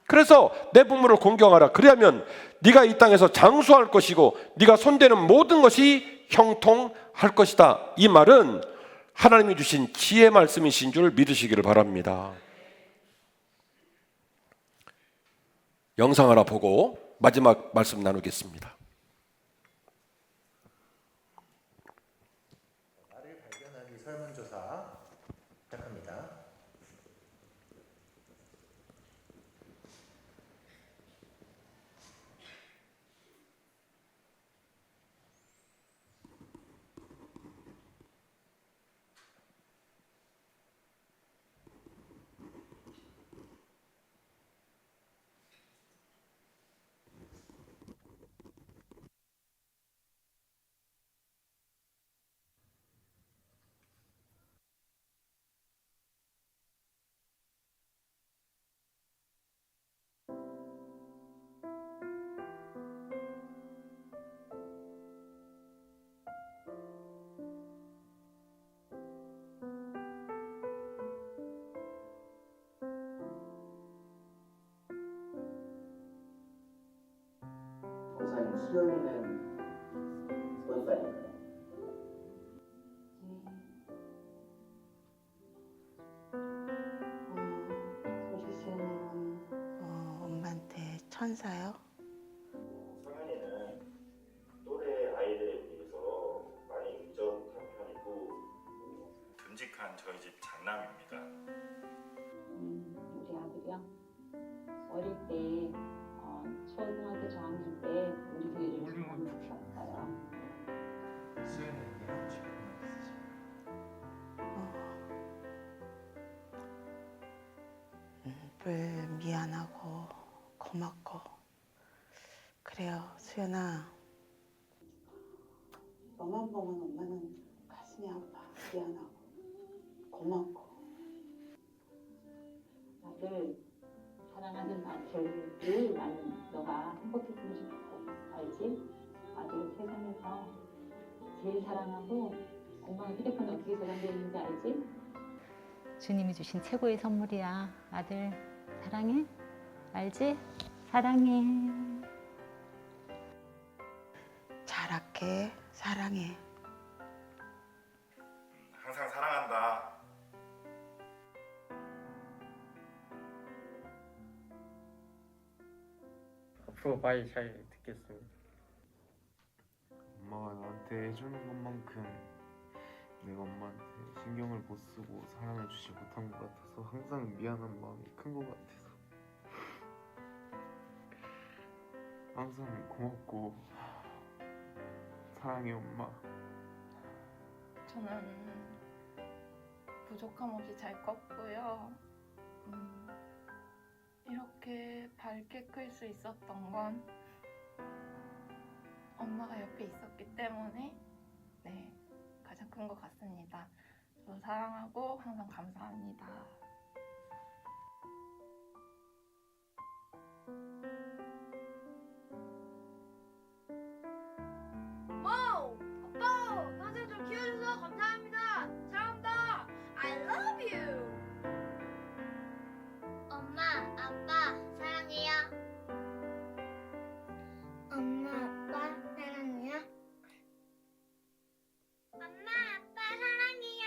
그래서 내 부모를 공경하라. 그러면 네가 이 땅에서 장수할 것이고 네가 손대는 모든 것이 형통할 것이다. 이 말은 하나님이 주신 지혜 말씀이신 줄 믿으시기를 바랍니다. 영상 하나 보고 마지막 말씀 나누겠습니다. 나를 발견하기 설문조사 시작합니다. 목사님 수요일은 몇 살인가요? 소리씨는 엄마한테 천사요? 성현이는 또래 아이들에 비해서 많이 의젓한 편이고 듬직한 저희 집 장남입니다. 우리 아들이요? 어릴 때 초등학교 저학년 때 우리 교회를 처음 갔어요. 수연이에게 하고 싶은 말 있으신가요? 늘 미안하고 고맙고 그래요. 수연아, 너만 보면 엄마는 가슴이 아파. 미안하고 고맙고. 아들 사랑하는 아들 늘 많이 너가 행복했으면 좋겠고 알지? 아들 세상에서 제일 사랑하고 엄마가 휴대폰 어떻게 저장되어 있는지 알지? 주님이 주신 최고의 선물이야. 아들 사랑해? 알지? 사랑해. 잘할게. 사랑해. 항상 사랑한다. 앞으로 말 잘 듣겠습니다. 엄마가 나한테 해주는 것만큼 내가 엄마한테 신경을 못 쓰고 사랑을 주지 못한 것 같아서 항상 미안한 마음이 큰 것 같아서 항상 고맙고 사랑해 엄마. 저는 부족함 없이 잘 컸고요. 이렇게 밝게 클 수 있었던 건 엄마가 옆에 있었기 때문에 가장 큰 것 같습니다. 저 사랑하고 항상 감사합니다. 아빠, 평생 좀 키워줘서 감사합니다. 사랑합니다. I love you. 엄마, 아빠 사랑해요. 엄마, 아빠 사랑해요. 엄마, 아빠 사랑해요.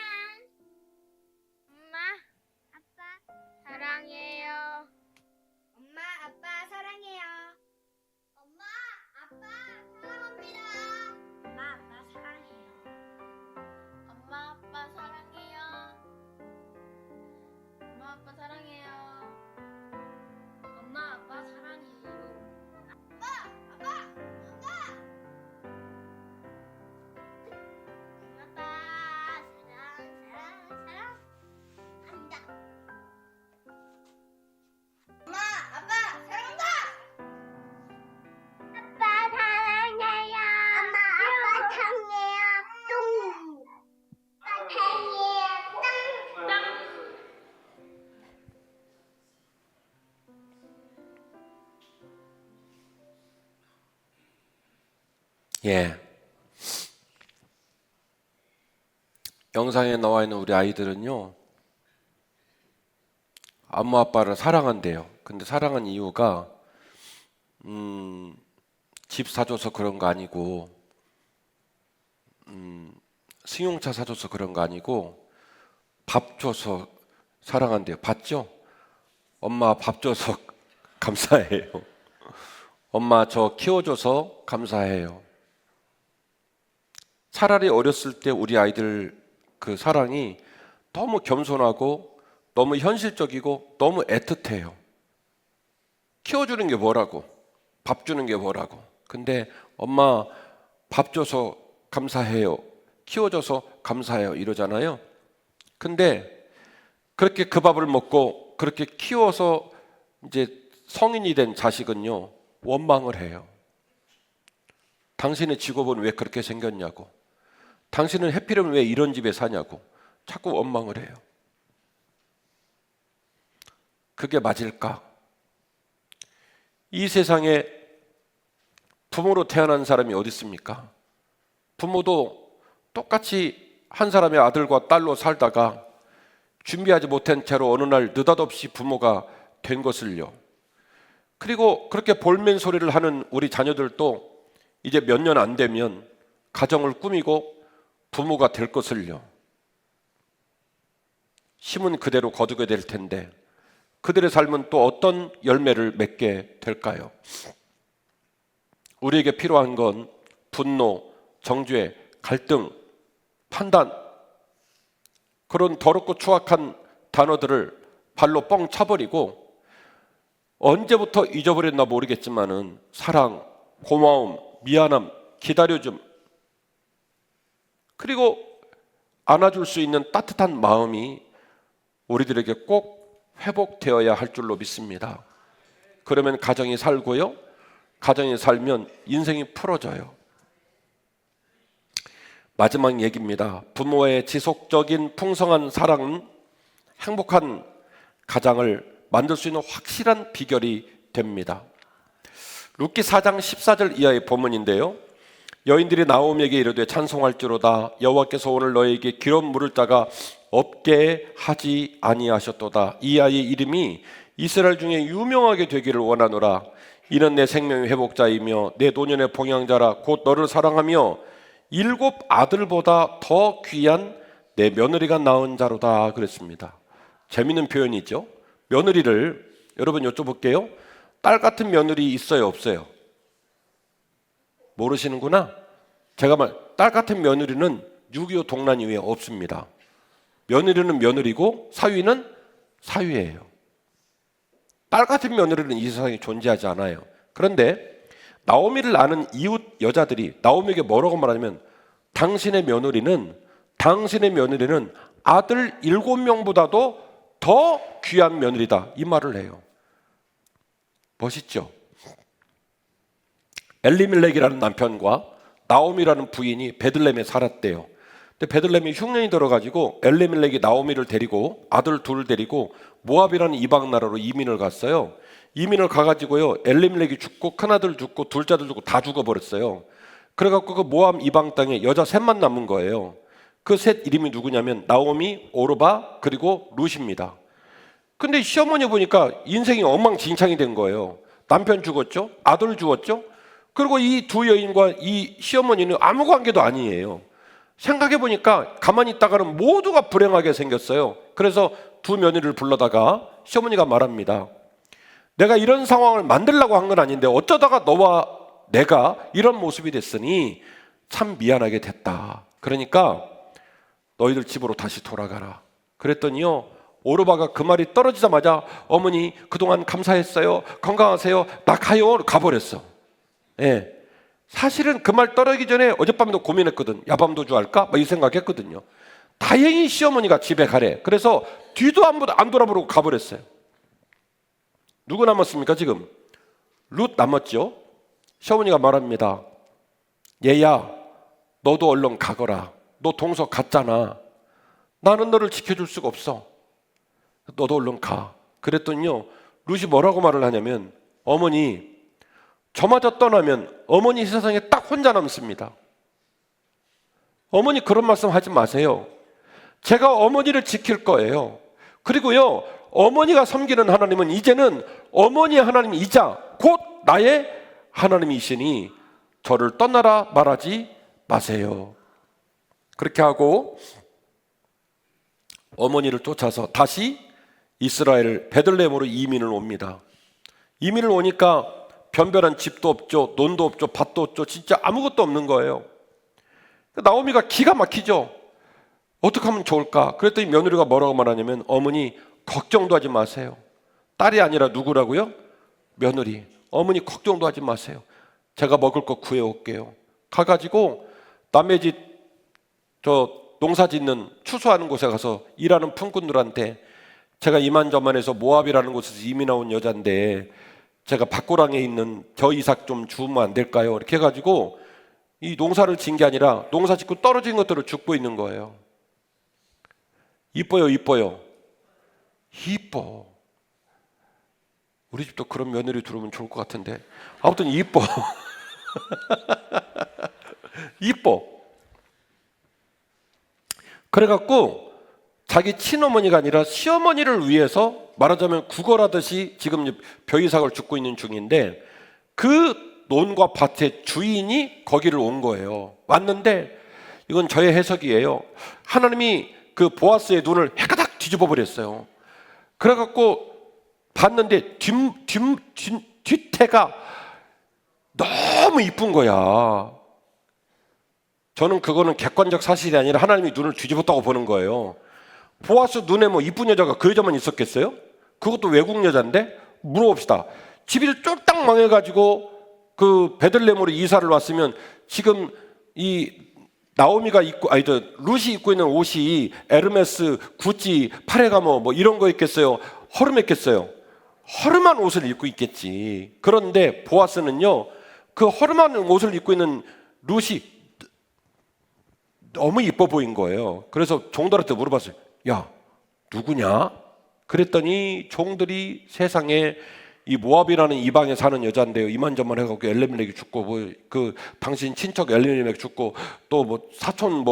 엄마, 아빠 사랑해요. 엄마, 아빠 사랑해요. 예. 영상에 나와 있는 우리 아이들은요, 엄마 아빠를 사랑한대요. 근데 사랑한 이유가 집 사줘서 그런 거 아니고, 승용차 사줘서 그런 거 아니고, 밥 줘서 사랑한대요. 봤죠? 엄마 밥 줘서 감사해요. 엄마 저 키워줘서 감사해요. 차라리 어렸을 때 우리 아이들 그 사랑이 너무 겸손하고 너무 현실적이고 너무 애틋해요. 키워주는 게 뭐라고, 밥 주는 게 뭐라고. 근데 엄마 밥 줘서 감사해요, 키워줘서 감사해요 이러잖아요. 근데 그렇게 그 밥을 먹고 그렇게 키워서 이제 성인이 된 자식은요, 원망을 해요. 당신의 직업은 왜 그렇게 생겼냐고, 당신은 해필이면 왜 이런 집에 사냐고 자꾸 원망을 해요. 그게 맞을까? 이 세상에 부모로 태어난 사람이 어디 있습니까? 부모도 똑같이 한 사람의 아들과 딸로 살다가 준비하지 못한 채로 어느 날 느닷없이 부모가 된 것을요. 그리고 그렇게 볼멘 소리를 하는 우리 자녀들도 이제 몇 년 안 되면 가정을 꾸미고 부모가 될 것을요. 심은 그대로 거두게 될 텐데 그들의 삶은 또 어떤 열매를 맺게 될까요? 우리에게 필요한 건 분노, 정죄, 갈등, 판단, 그런 더럽고 추악한 단어들을 발로 뻥 차버리고 언제부터 잊어버렸나 모르겠지만은 사랑, 고마움, 미안함, 기다려줌, 그리고 안아줄 수 있는 따뜻한 마음이 우리들에게 꼭 회복되어야 할 줄로 믿습니다. 그러면 가정이 살고요, 가정이 살면 인생이 풀어져요. 마지막 얘기입니다. 부모의 지속적인 풍성한 사랑은 행복한 가정을 만들 수 있는 확실한 비결이 됩니다. 룻기 4장 14절 이하의 본문인데요, 여인들이 나오미에게 이르되 찬송할지로다 여호와께서 오늘 너에게 기름 물을 자가 없게 하지 아니하셨도다. 이 아이의 이름이 이스라엘 중에 유명하게 되기를 원하노라. 이는 내 생명의 회복자이며 내 노년의 봉양자라. 곧 너를 사랑하며 7 아들보다 더 귀한 내 며느리가 낳은 자로다 그랬습니다. 재미있는 표현이죠. 며느리를 여러분 여쭤볼게요. 딸 같은 며느리 있어요, 없어요? 모르시는구나. 제가 딸 같은 며느리는 6.25 동란 이후에 없습니다. 며느리는 며느리고 사위는 사위예요. 딸 같은 며느리는 이 세상에 존재하지 않아요. 그런데 나오미를 아는 이웃 여자들이 나오미에게 뭐라고 말하냐면 당신의 며느리는 아들 7명보다도 더 귀한 며느리다 이 말을 해요. 멋있죠? 엘리멜렉이라는 남편과 나오미라는 부인이 베들레헴에 살았대요. 근데 베들레헴이 흉년이 들어가지고 엘리멜렉이 나오미를 데리고 아들 둘을 데리고 모압이라는 이방 나라로 이민을 갔어요. 이민을 가가지고요, 엘리멜렉이 죽고 큰아들 죽고 둘째들 죽고 다 죽어버렸어요. 그래갖고 그 모압 이방 땅에 여자 셋만 남은 거예요. 그 셋 이름이 누구냐면 나오미, 오르바, 그리고 룻입니다. 근데 시어머니 보니까 인생이 엉망진창이 된 거예요. 남편 죽었죠, 아들 죽었죠. 그리고 이 두 여인과 이 시어머니는 아무 관계도 아니에요. 생각해보니까 가만히 있다가는 모두가 불행하게 생겼어요. 그래서 두 며느리를 불러다가 시어머니가 말합니다. 내가 이런 상황을 만들려고 한 건 아닌데 어쩌다가 너와 내가 이런 모습이 됐으니 참 미안하게 됐다. 그러니까 너희들 집으로 다시 돌아가라. 그랬더니요, 오르바가 그 말이 떨어지자마자 어머니 그동안 감사했어요, 건강하세요, 나 가요, 가버렸어. 예. 사실은 그 말 떨어지기 전에 어젯밤도 고민했거든. 야밤도주 할까? 이 생각했거든요. 다행히 시어머니가 집에 가래. 그래서 뒤도 안 돌아보고 가버렸어요. 누구 남았습니까 지금? 룻 남았죠. 시어머니가 말합니다. 얘야, 너도 얼른 가거라. 너 동서 갔잖아. 나는 너를 지켜줄 수가 없어. 너도 얼른 가. 그랬더니요, 룻이 뭐라고 말을 하냐면 어머니, 저마저 떠나면 어머니 세상에 딱 혼자 남습니다. 어머니 그런 말씀 하지 마세요. 제가 어머니를 지킬 거예요. 그리고요, 어머니가 섬기는 하나님은 이제는 어머니의 하나님이자 곧 나의 하나님이시니 저를 떠나라 말하지 마세요. 그렇게 하고 어머니를 쫓아서 다시 이스라엘 베들레헴으로 이민을 옵니다. 이민을 오니까 변변한 집도 없죠, 논도 없죠, 밭도 없죠, 진짜 아무것도 없는 거예요. 나오미가 기가 막히죠. 어떻게 하면 좋을까? 그랬더니 며느리가 뭐라고 말하냐면, 어머니 걱정도 하지 마세요. 딸이 아니라 누구라고요? 며느리. 어머니 걱정도 하지 마세요. 제가 먹을 거 구해올게요. 가가지고 남의 집 농사 짓는 추수하는 곳에 가서 일하는 품꾼들한테, 제가 이만저만해서 모압이라는 곳에서 이민 온 여잔데 제가 밭고랑에 있는 저 이삭 좀 주우면 안 될까요? 이렇게 해가지고 이 농사를 진 게 아니라 농사 짓고 떨어진 것들을 줍고 있는 거예요. 이뻐요, 이뻐요? 이뻐. 우리 집도 그런 며느리 들어오면 좋을 것 같은데. 아무튼 이뻐. 이뻐. 그래갖고 자기 친어머니가 아니라 시어머니를 위해서, 말하자면 구걸하듯이 지금 벼이삭을 줍고 있는 중인데, 그 논과 밭의 주인이 거기를 온 거예요. 왔는데, 이건 저의 해석이에요. 하나님이 그 보아스의 눈을 해가닥 뒤집어 버렸어요. 그래갖고 봤는데 뒤태가 너무 이쁜 거야. 저는 그거는 객관적 사실이 아니라 하나님이 눈을 뒤집었다고 보는 거예요. 보아스 눈에 뭐 이쁜 여자가 그 여자만 있었겠어요? 그것도 외국 여자인데? 물어봅시다. 집이 쫄딱 망해가지고 그 베들레헴으로 이사를 왔으면 지금 이 나오미가 입고, 룻이 입고 있는 옷이 에르메스, 구찌, 파레가모 뭐 이런 거 있겠어요? 허름했겠어요? 허름한 옷을 입고 있겠지. 그런데 보아스는요, 그 허름한 옷을 입고 있는 룻이 너무 이뻐 보인 거예요. 그래서 종들한테 물어봤어요. 야, 누구냐? 그랬더니 종들이 세상에 이 모압이라는 이방에 사는 여자인데요, 이만저만 해갖고 엘리멜렉이 죽고, 뭐 그 당신 친척 엘리멜렉 죽고, 또 뭐 사촌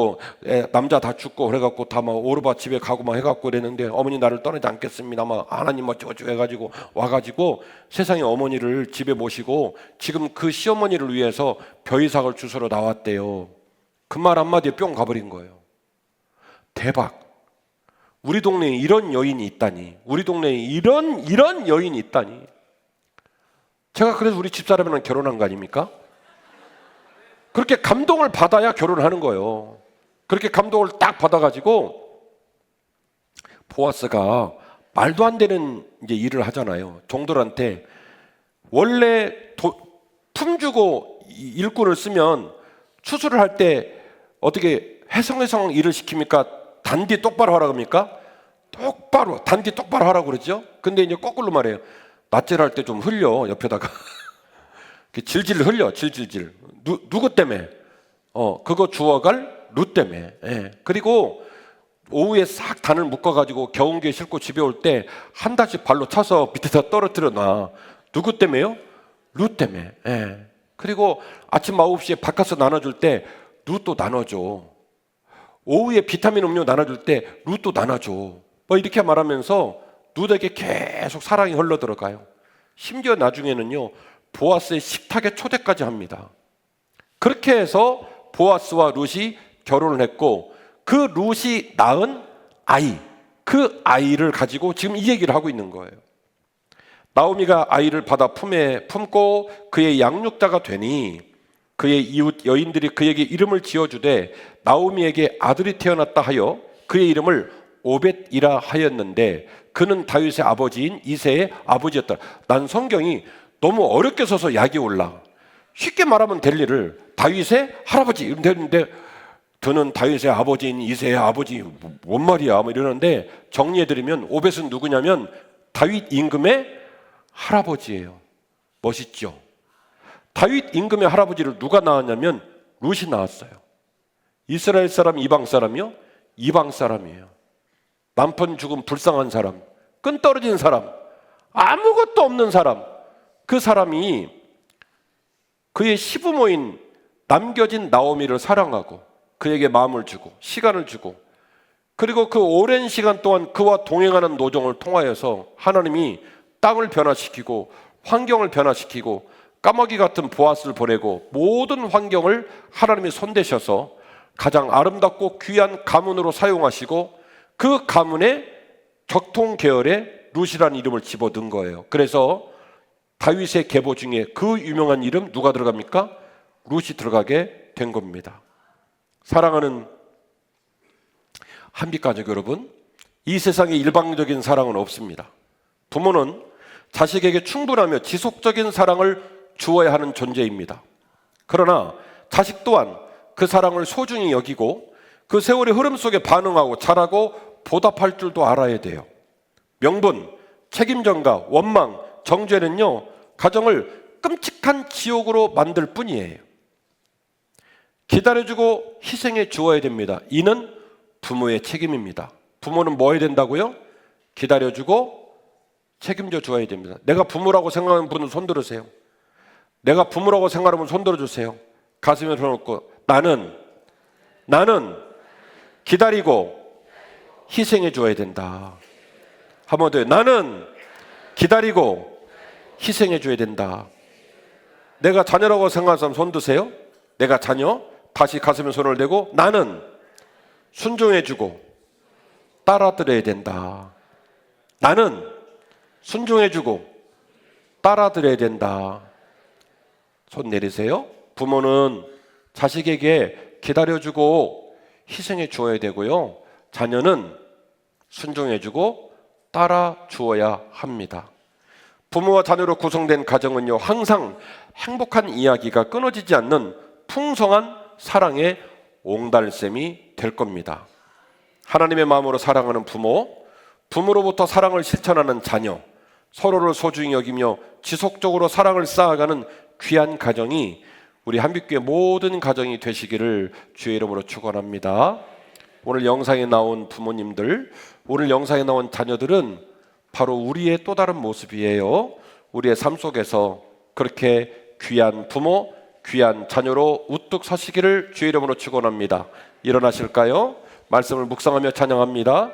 남자 다 죽고, 그래갖고 다 막 오르바 집에 가고 막 해갖고 그랬는데, 어머니 나를 떠나지 않겠습니다 막 하나님 어쩌고저쩌고 해가지고 와가지고 세상에 어머니를 집에 모시고 지금 그 시어머니를 위해서 벼이삭을 주스러 나왔대요. 그 말 한마디에 뿅 가버린 거예요. 대박. 우리 동네에 이런 여인이 있다니. 우리 동네에 이런 여인이 있다니. 제가 그래서 우리 집사람이랑 결혼한 거 아닙니까? 그렇게 감동을 받아야 결혼을 하는 거예요. 그렇게 감동을 딱 받아가지고 보아스가 말도 안 되는 이제 일을 하잖아요. 종들한테 원래 품주고 일꾼을 쓰면 추수를 할 때 어떻게 해성해성 일을 시킵니까? 단디 똑바로 하라고 합니까? 똑바로, 단디 똑바로 하라고 그러죠? 근데 이제 거꾸로 말해요. 낫질할 때 좀 흘려, 옆에다가. 질질 흘려, 질질질. 누구 때문에? 그거 주워갈 룻 때문에. 예. 그리고 오후에 싹 단을 묶어가지고 겨운기에 싣고 집에 올 때 한 달씩 발로 차서 밑에다 떨어뜨려 놔. 누구 때문에요? 룻 때문에. 예. 그리고 아침 9시에 바카스 나눠줄 때 룻도 나눠줘. 오후에 비타민 음료 나눠줄 때 룻도 나눠줘. 뭐 이렇게 말하면서 룻에게 계속 사랑이 흘러들어가요. 심지어 나중에는요, 보아스의 식탁에 초대까지 합니다. 그렇게 해서 보아스와 룻이 결혼을 했고, 그 룻이 낳은 아이, 그 아이를 가지고 지금 이 얘기를 하고 있는 거예요. 나오미가 아이를 받아 품에 품고 그의 양육자가 되니 그의 이웃 여인들이 그에게 이름을 지어주되 나오미에게 아들이 태어났다 하여 그의 이름을 오벳이라 하였는데 그는 다윗의 아버지인 이새의 아버지였다. 난 성경이 너무 어렵게 써서 약이 올라. 쉽게 말하면 될 일을 다윗의 할아버지 이러면 되는데, 저는 다윗의 아버지인 이새의 아버지 뭔 말이야 뭐 이러는데, 정리해드리면 오벳은 누구냐면 다윗 임금의 할아버지예요. 멋있죠? 다윗 임금의 할아버지를 누가 낳았냐면 룻이 낳았어요. 이스라엘 사람, 이방 사람이요? 이방 사람이에요. 남편 죽은 불쌍한 사람, 끈 떨어진 사람, 아무것도 없는 사람. 그 사람이 그의 시부모인 남겨진 나오미를 사랑하고 그에게 마음을 주고 시간을 주고, 그리고 그 오랜 시간 동안 그와 동행하는 노정을 통하여서 하나님이 땅을 변화시키고 환경을 변화시키고 까마귀 같은 보아스를 보내고 모든 환경을 하나님이 손대셔서 가장 아름답고 귀한 가문으로 사용하시고 그 가문에 적통 계열의 룻이라는 이름을 집어넣은 거예요. 그래서 다윗의 계보 중에 그 유명한 이름 누가 들어갑니까? 룻이 들어가게 된 겁니다. 사랑하는 한빛가족 여러분, 이 세상에 일방적인 사랑은 없습니다. 부모는 자식에게 충분하며 지속적인 사랑을 주어야 하는 존재입니다. 그러나 자식 또한 그 사랑을 소중히 여기고 그 세월의 흐름 속에 반응하고 자라고 보답할 줄도 알아야 돼요. 명분, 책임전가, 원망, 정죄는요, 가정을 끔찍한 지옥으로 만들 뿐이에요. 기다려주고 희생해 주어야 됩니다. 이는 부모의 책임입니다. 부모는 뭐 해야 된다고요? 기다려주고 책임져 주어야 됩니다. 내가 부모라고 생각하는 분은 손 들으세요. 내가 부모라고 생각하면 손 들어주세요. 가슴에 손 얹고 나는 기다리고 희생해 줘야 된다. 한 번 더요. 나는 기다리고 희생해 줘야 된다. 내가 자녀라고 생각하는 사람 손 드세요. 내가 자녀, 다시 가슴에 손을 대고 나는 순종해 주고 따라들어야 된다. 나는 순종해 주고 따라들어야 된다. 손 내리세요. 부모는 자식에게 기다려주고 희생해 주어야 되고요. 자녀는 순종해 주고 따라 주어야 합니다. 부모와 자녀로 구성된 가정은요, 항상 행복한 이야기가 끊어지지 않는 풍성한 사랑의 옹달샘이 될 겁니다. 하나님의 마음으로 사랑하는 부모, 부모로부터 사랑을 실천하는 자녀, 서로를 소중히 여기며 지속적으로 사랑을 쌓아가는 귀한 가정이 우리 한빛교회 모든 가정이 되시기를 주의 이름으로 축원합니다. 오늘 영상에 나온 부모님들, 오늘 영상에 나온 자녀들은 바로 우리의 또 다른 모습이에요. 우리의 삶 속에서 그렇게 귀한 부모, 귀한 자녀로 우뚝 서시기를 주의 이름으로 축원합니다. 일어나실까요? 말씀을 묵상하며 찬양합니다.